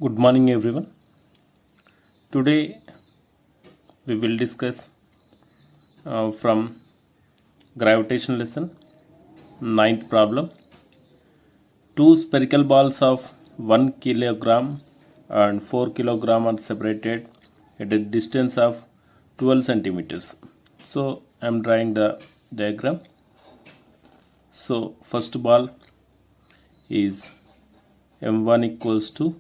Good morning, everyone. Today we will discuss from gravitation lesson, ninth problem. Two spherical balls of 1 kilogram and 4 kilogram are separated at a distance of 12 centimeters. So I am drawing the diagram. So first ball is M1 equals to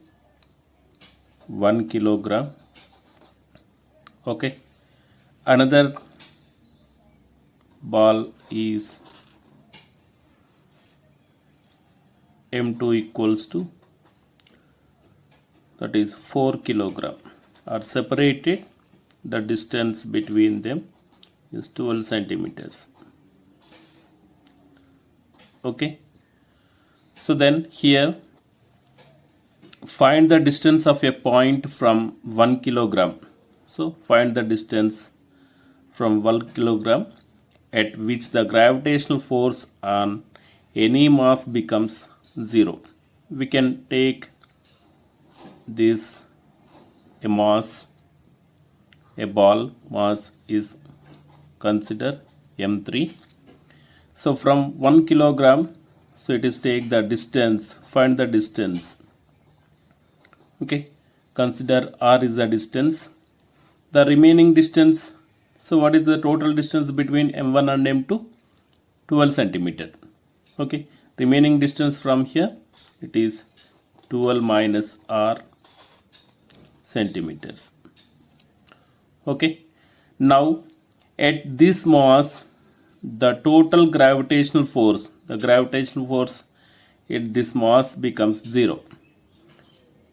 1 kilogram. Okay, another ball is M2 equals to, that is 4 kilogram, are separated. The distance between them is 12 centimeters. Okay, so then here find the distance of a point from 1 kilogram. So find the distance from 1 kilogram at which the gravitational force on any mass becomes 0. We can take this a mass, a ball mass is consider M3. So from 1 kilogram, so it is take the distance, find the distance. Okay, consider R is the distance. The remaining distance, so what is the total distance between M1 and M2? 12 centimeter. Okay, remaining distance from here, it is 12 minus R centimeters. Okay, now at this mass, the total gravitational force, at this mass becomes 0.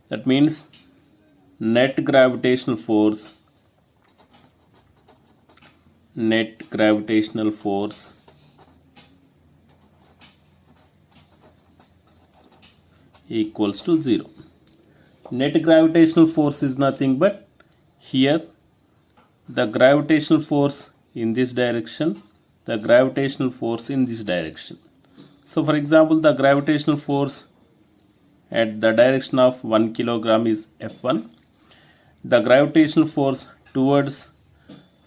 That means net gravitational force equals to 0. Net gravitational force is nothing but here the gravitational force in this direction, the gravitational force in this direction. So for example, the gravitational force at the direction of 1 kilogram is F1. The gravitational force towards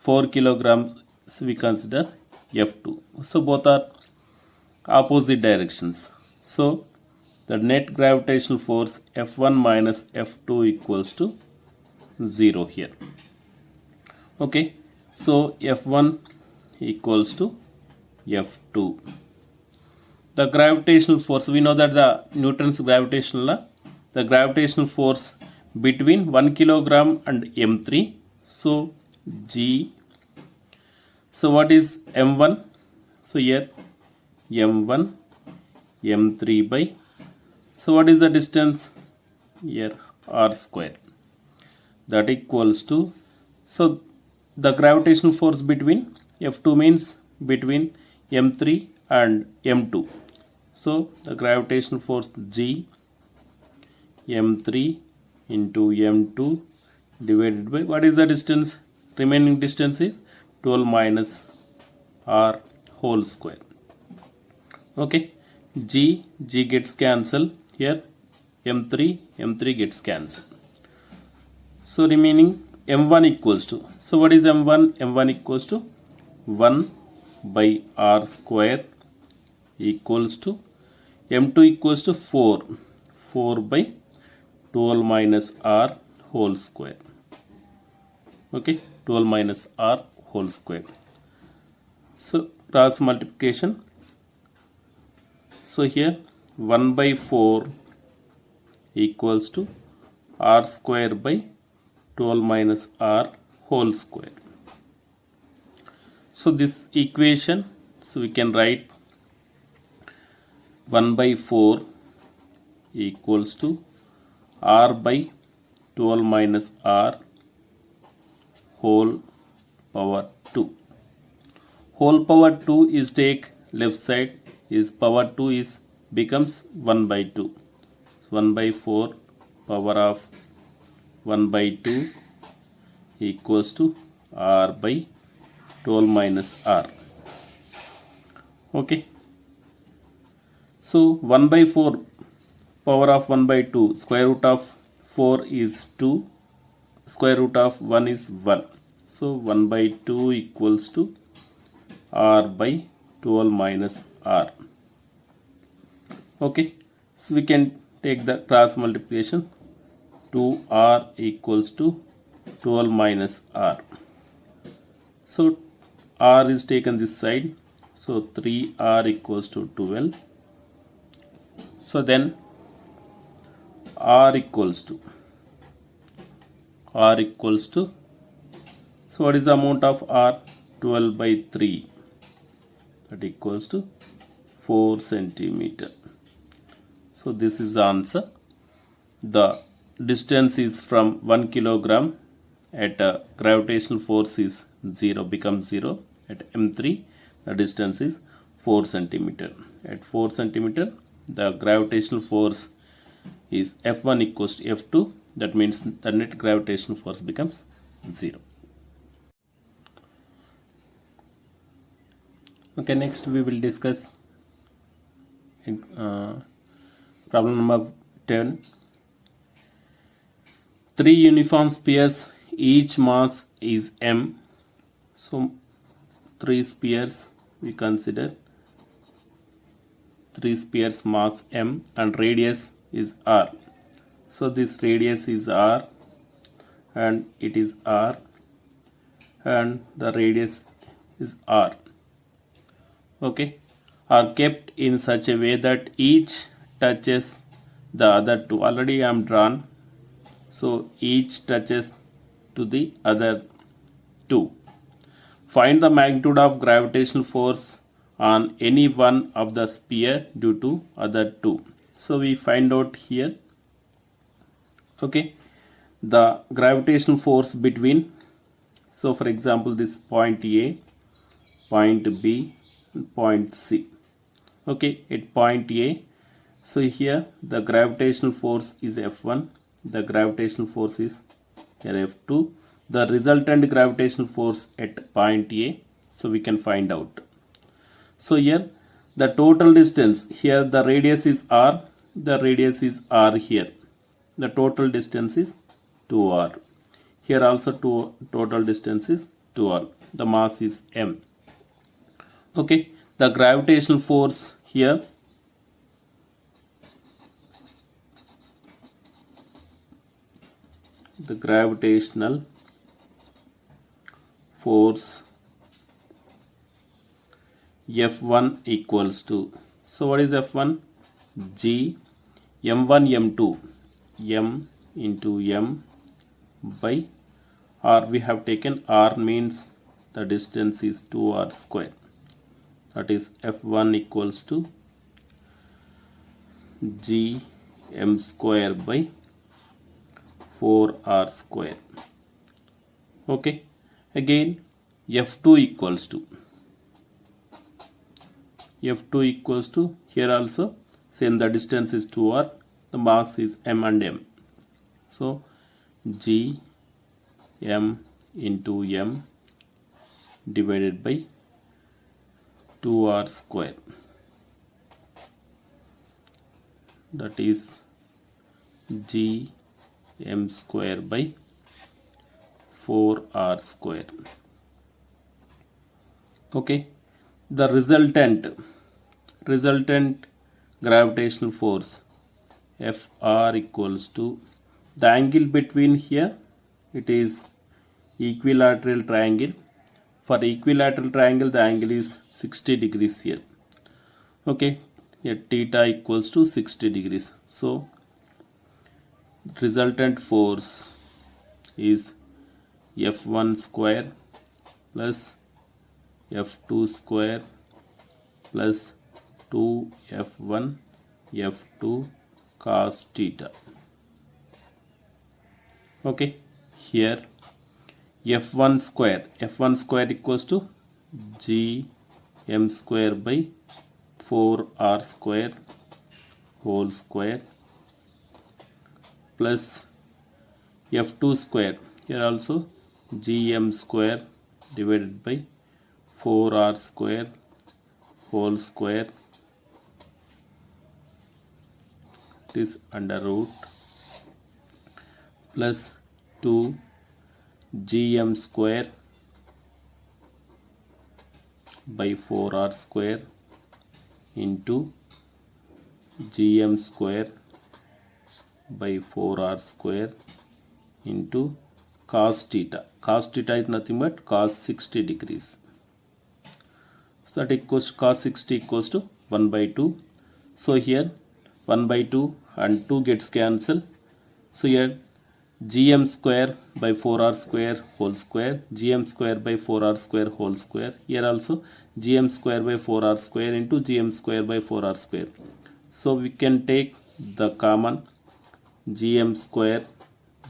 4 kilograms we consider F2. So both are opposite directions. So the net gravitational force F1 minus F2 equals to 0 here. Okay, so F1 equals to F2. The gravitational force, we know that the Newton's gravitational law, the gravitational force between 1 kilogram and M3. So G. So what is M1? So here M1 M3 by, so what is the distance here? R square. That equals to, so the gravitational force between F2 means between M3 and M2. So the gravitational force G M3 into M2 divided by, what is the distance? Remaining distance is 12 minus R whole square. Okay, G gets cancelled here, M3 gets cancelled. So remaining M1 equals to, so what is M1? M1 equals to 1 by R square equals to M2 equals to 4 by 12 minus R whole square. Okay, 12 minus R whole square. So cross multiplication. So here 1 by 4 equals to R square by 12 minus R whole square. So this equation, so we can write 1 by 4 equals to R by 12 minus R whole power 2. Whole power 2 is take left side, is power 2 is becomes 1 by 2. So 1 by 4 power of 1 by 2 equals to R by 12 minus R. Okay, so 1 by 4 power of 1 by 2, square root of 4 is 2, square root of 1 is 1. So 1 by 2 equals to r by 12 minus r. Okay, so we can take the cross multiplication. 2r equals to 12 minus r. So r is taken this side, so 3r equals to 12. So then r equals to so what is the amount of r? 12 by 3, that equals to 4 centimeter. So this is the answer. The distance is from 1 kilogram at gravitational force is 0, becomes 0. At m3 the distance is 4 centimeter. At 4 centimeter the gravitational force is F1 equals to F2. That means the net gravitational force becomes 0. Okay, next we will discuss problem number 10. 3 uniform spheres, each mass is m. So 3 spheres, we consider 3 spheres mass m and radius is r. So this radius is r and it is r and the radius is r. Okay, are kept in such a way that each touches the other two. Already I am drawn, so each touches to the other two. Find the magnitude of gravitational force on any one of the sphere due to other two. So we find out here. Okay, the gravitational force between, so for example this point A, point B, point C. Okay, at point A, so here the gravitational force is F1, the gravitational force is here F2, the resultant gravitational force at point A, so we can find out. So here the total distance, here the radius is r, the radius is r here, the total distance is 2r. Here also total distance is 2r, the mass is m. Okay, the gravitational force here, the gravitational force F1 equals to, so what is F1? G m1 m2 m into m by r. We have taken r means the distance is 2r square. That is F1 equals to G m square by 4r square. Okay, again F2 equals to here also same, the distance is 2r, the mass is m and m. So G m into m divided by 2r square, that is G m square by 4r square. Okay, the resultant gravitational force Fr equals to, the angle between here, it is equilateral triangle. For equilateral triangle the angle is 60 degrees here. Okay, here theta equals to 60 degrees. So resultant force is F1 square plus F2 square plus 2F1 F2 cos theta. Okay, here F1 square equals to G m square by 4r square whole square plus F2 square, here also Gm square divided by 4r square whole square, it is under root plus 2 gm square by 4r square into gm square by 4r square into cos theta. Cos theta is nothing but cos 60 degrees. So that equals to cos 60 equals to 1 by 2. So here 1 by 2 and 2 gets cancelled. So here gm square by 4r square whole square, gm square by 4r square whole square. Here also gm square by 4r square into gm square by 4r square. So we can take the common gm square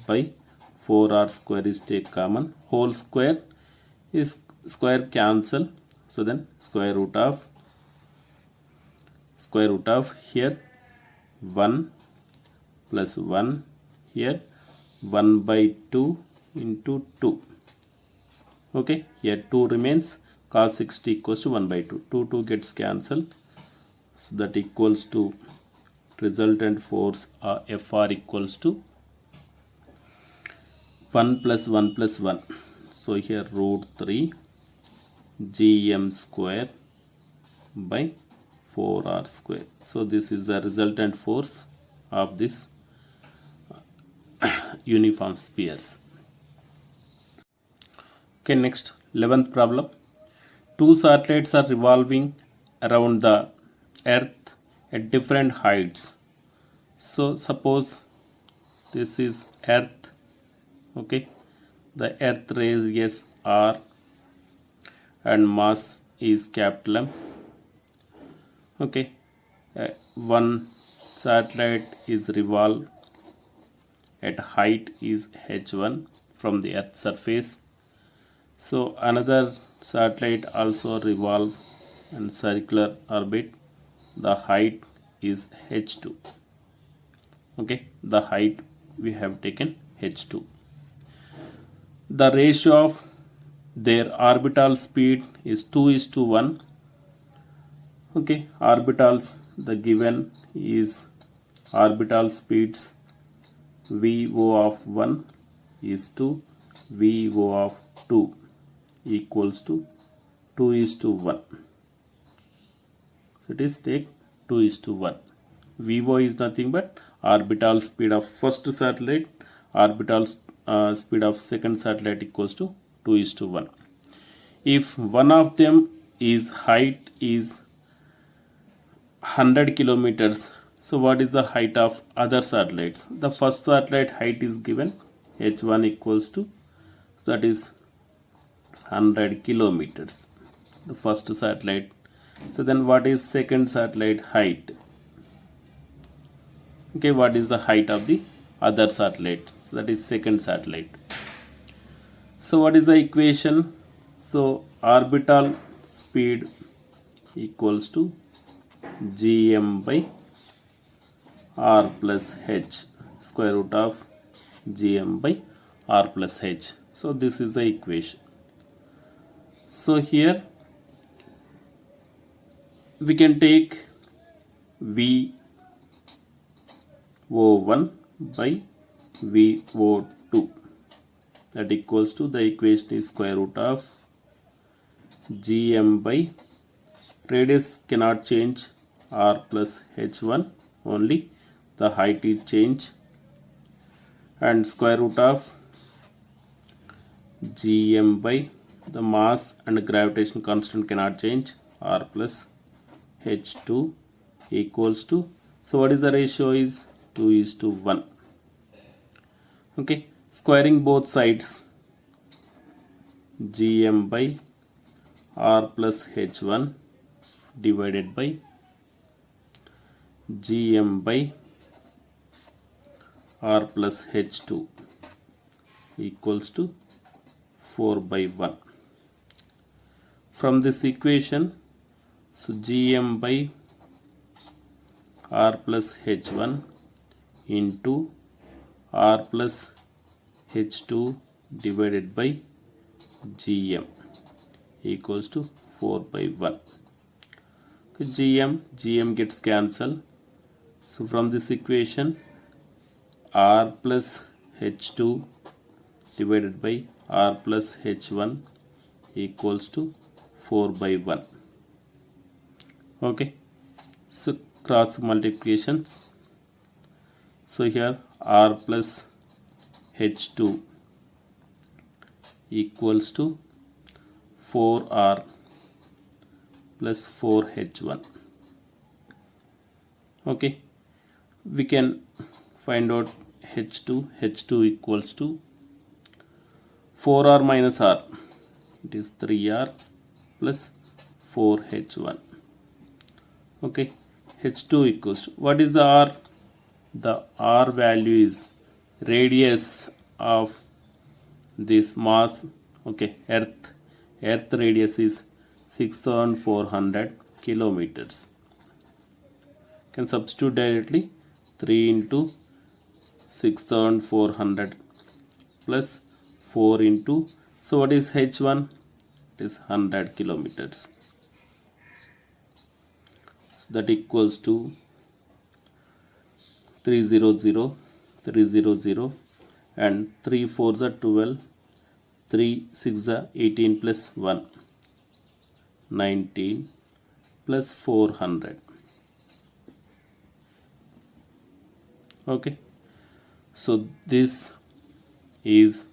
by 4r square is take common, whole square is square cancel. So then square root of here 1 plus 1, here 1 by 2 into 2. Okay, here 2 remains, cos 60 equals to 1 by 2. 2 gets cancelled. So that equals to resultant force Fr equals to 1 plus 1 plus 1. So here root 3 gm square by 4r square. So this is the resultant force of this uniform spheres. Okay, next 11th problem. Two satellites are revolving around the earth at different heights. So suppose this is earth. Okay, the earth radius r and mass is capital M. Okay, one satellite is revolved at height is h1 from the earth surface. So another satellite also revolve in circular orbit. The height is h2. Okay, the height we have taken h2. The ratio of their orbital speed is 2:1. Okay, orbitals, the given is orbital speeds VO of 1 is to VO of 2 equals to 2:1. So it is take 2:1. VO is nothing but orbital speed of first satellite, orbital speed of second satellite equals to 2:1. If one of them is height is 100 kilometers, so what is the height of other satellites? The first satellite height is given h1 equals to, so that is 100 kilometers, the first satellite. So then what is second satellite height? Okay, what is the height of the other satellite? So that is second satellite. So what is the equation? So orbital speed equals to gm by r plus h, square root of gm by r plus h. So this is the equation. So here we can take VO1 by VO2, that equals to, the equation is square root of gm by, radius cannot change, r plus h1 only, the height is changed, and square root of gm by, the mass and gravitational constant cannot change, r plus h2 equals to, so what is the ratio is 2:1. Okay, squaring both sides, gm by r plus h1 divided by gm by r plus h2 equals to 4 by 1. From this equation, so gm by r plus h1 into r plus h2 divided by gm equals to 4 by 1. Gm gets cancelled. So from this equation, r plus h2 divided by r plus h1 equals to 4 by 1. Okay, so cross multiplications. So here r plus h2 equals to 4r plus 4h1. Okay, we can find out h2 equals to 4r minus r, it is 3r plus 4h1. Okay, h2 equals to, what is the r? The r value is radius of this mass. Okay, earth radius is 6400 kilometers. Can substitute directly 3 into 6400 plus 4 into, so what is h1? It is 100 kilometers. So that equals to 300 and 3 4s are 12, 3 6 are 18 plus 1 19 plus 400. Okay, so this is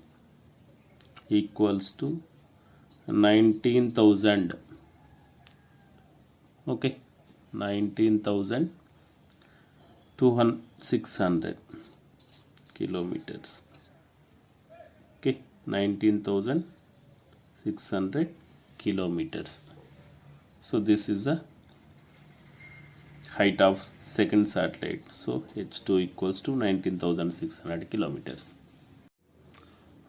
equals to 19,000. Okay, 19,600 kilometers. Okay, 19,600 kilometers. So this is the height of second satellite. So h2 equals to 19,600 kilometers.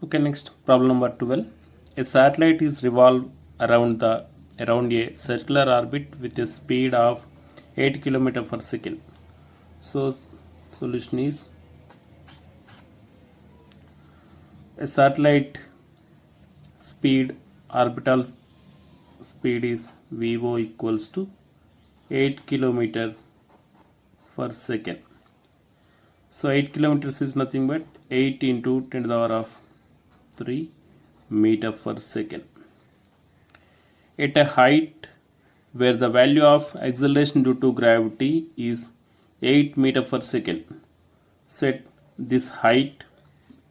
Okay, next problem number 12. A satellite is revolved around a circular orbit with a speed of 8 km per second. So solution is, a satellite speed, orbital speed is VO equals to 8 km per second. So 8 kilometers is nothing but 8 into 10 to the power of 3 meter per second. At a height where the value of acceleration due to gravity is 8 meter per second, set this height,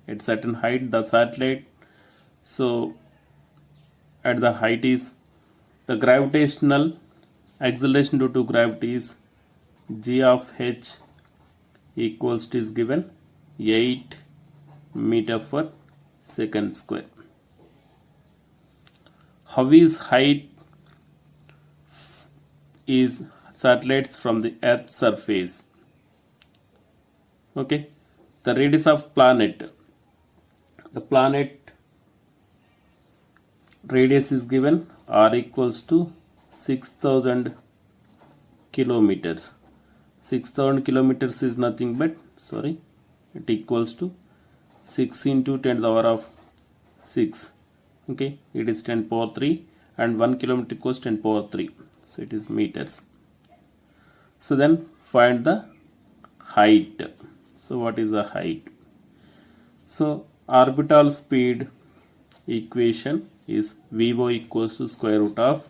at certain height the satellite, so at the height is, the gravitational acceleration due to gravity is g of h equals to, is given 8 meter per second square. How is height is satellites from the earth surface? Okay, the radius of planet, the planet radius is given r equals to 6,000 kilometers. 6,000 kilometers is nothing but, it equals to 6 into 10 to the power of 6. Okay, it is 10 power 3 and 1 kilometer equals 10 power 3. So it is meters. So then find the height. So what is the height? So orbital speed equation is VO equals to square root of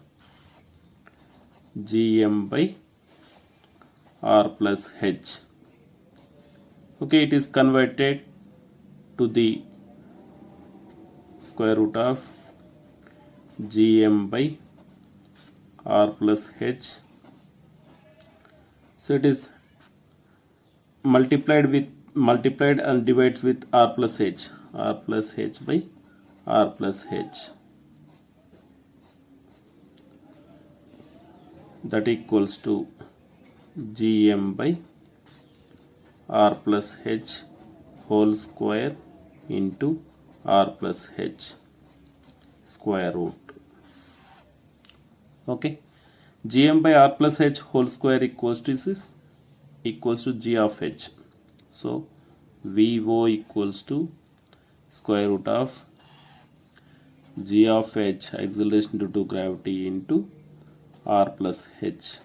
gm by r plus h. Okay, it is converted to the square root of gm by r plus h. So it is multiplied and divides with r plus h by r plus h. That equals to gm by r plus h whole square into r plus h square root. Okay, gm by r plus h whole square equals to g of h. So VO equals to square root of g of h, acceleration due to gravity, into r plus h.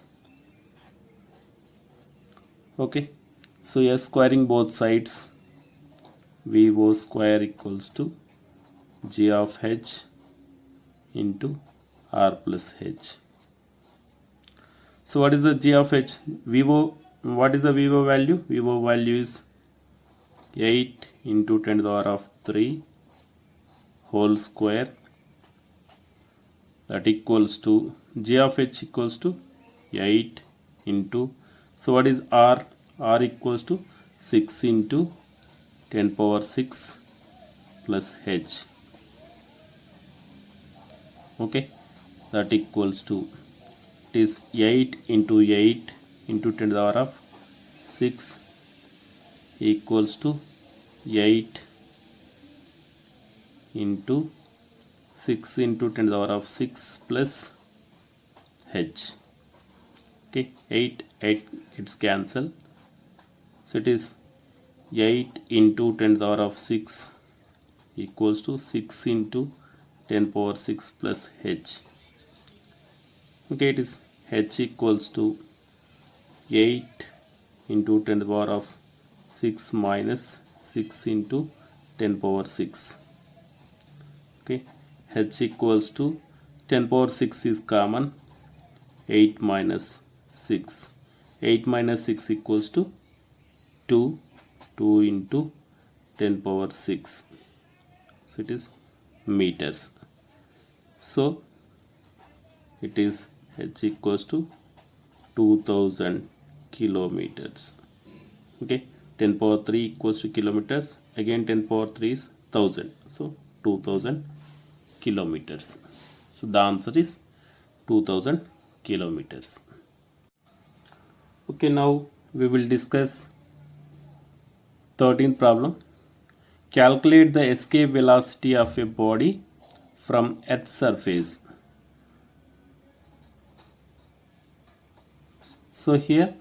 Okay, so we are squaring both sides. VO square equals to G of H into R plus H. So what is the G of H? VO, what is the VO value? VO value is 8 into 10 to the power of 3 whole square, that equals to G of H equals to 8 into, so what is R? R equals to 6 into 10 power 6 plus H. Okay, that equals to, it is 8 into 8 into 10 to the power of 6 equals to 8 into 6 into 10 to the power of 6 plus H. Okay, 8 it's cancel, so it is 8 into 10 to the power of 6 equals to 6 into 10 power 6 plus H. Okay, it is H equals to 8 into 10 to the power of 6 minus 6 into 10 power 6. Okay, H equals to 10 power 6 is common, 8 minus 6. 8 minus 6 equals to 2. 2 into 10 power 6. So it is meters. So it is H equals to 2000 kilometers. Okay, 10 power 3 equals to kilometers. Again 10 power 3 is 1000. So 2000 kilometers. So the answer is 2000 kilometers. Okay, now we will discuss 13th problem. Calculate the escape velocity of a body from Earth's surface. So here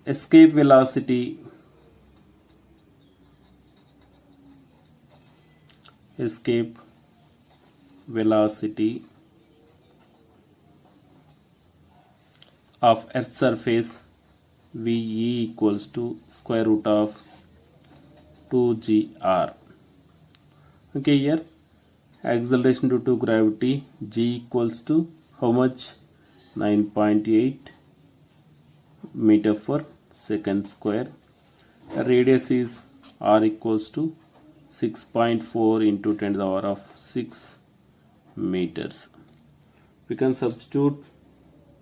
escape velocity of Earth's surface VE equals to square root of 2gr. Okay, here acceleration due to gravity G equals to how much? 9.8 meter per second square. Radius is R equals to 6.4 into 10 to the power of 6 meters. We can substitute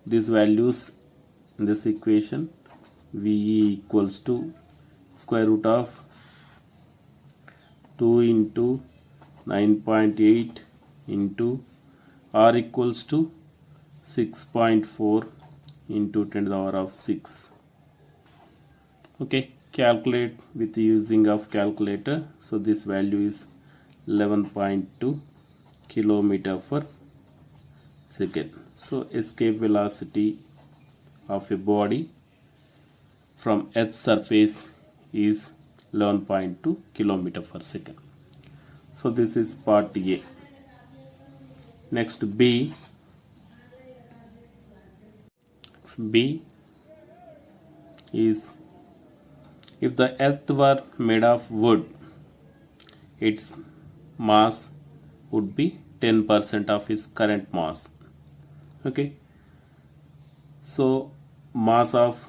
these values in this equation. VE equals to square root of 2 into 9.8 into R equals to 6.4 into 10 to the power of 6. Okay, calculate with using of calculator. So this value is 11.2 kilometer per second. So escape velocity of a body from Earth's surface is 11.2 kilometer per second. So this is part A. Next B. B is, if the earth were made of wood, its mass would be 10% of its current mass. Okay, so mass of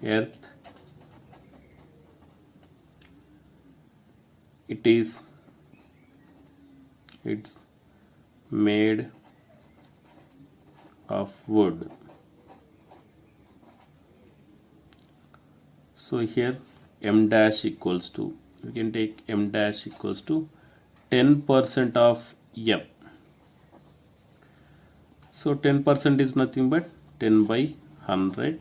earth, it's made of wood. So here m dash equals to, we can take m dash equals to 10% of m. So 10% is nothing but 10 by 100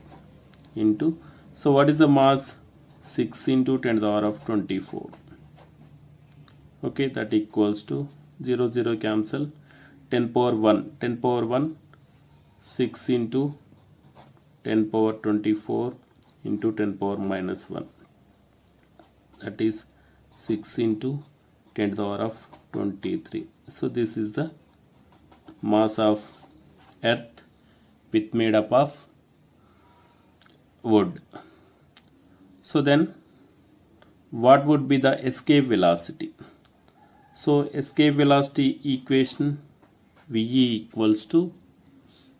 into, so what is the mass? 6 into 10 to the power of 24. Okay, that equals to 0 0 cancel, 10 power 1, 6 into 10 power 24 into 10 power minus 1, that is 6 into 10 to the power of 23. So this is the mass of earth with made up of wood. So then what would be the escape velocity? So escape velocity equation Ve equals to,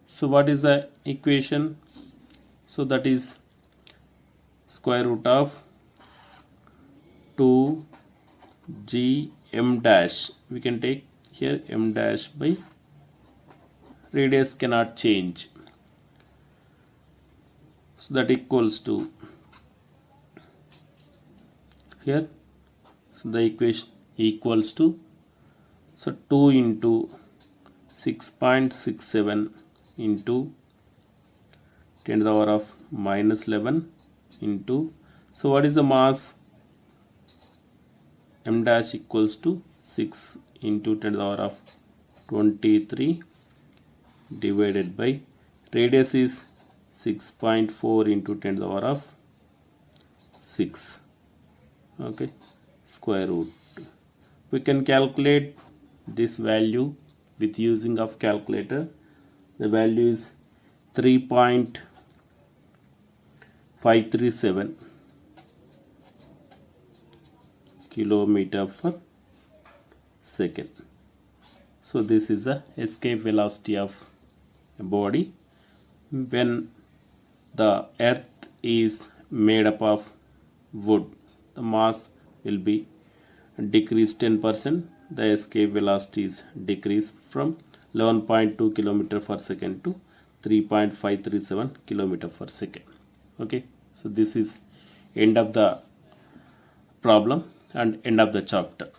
so what is the equation? So that is square root of 2g m dash, we can take here m dash by radius cannot change, so that equals to here, so the equation equals to, so 2 into 6.67 into 10 to the power of minus 11 into, so what is the mass? M dash equals to 6 into 10 to the power of 23 divided by radius is 6.4 into 10 to the power of 6, okay, square root. We can calculate this value with using of calculator. The value is 3.537 kilometer per second. So this is the escape velocity of a body when the earth is made up of wood. The mass will be decreased 10%. The escape velocity is decreased from 11.2 kilometer per second to 3.537 kilometer per second. Okay, so this is end of the problem and end of the chapter.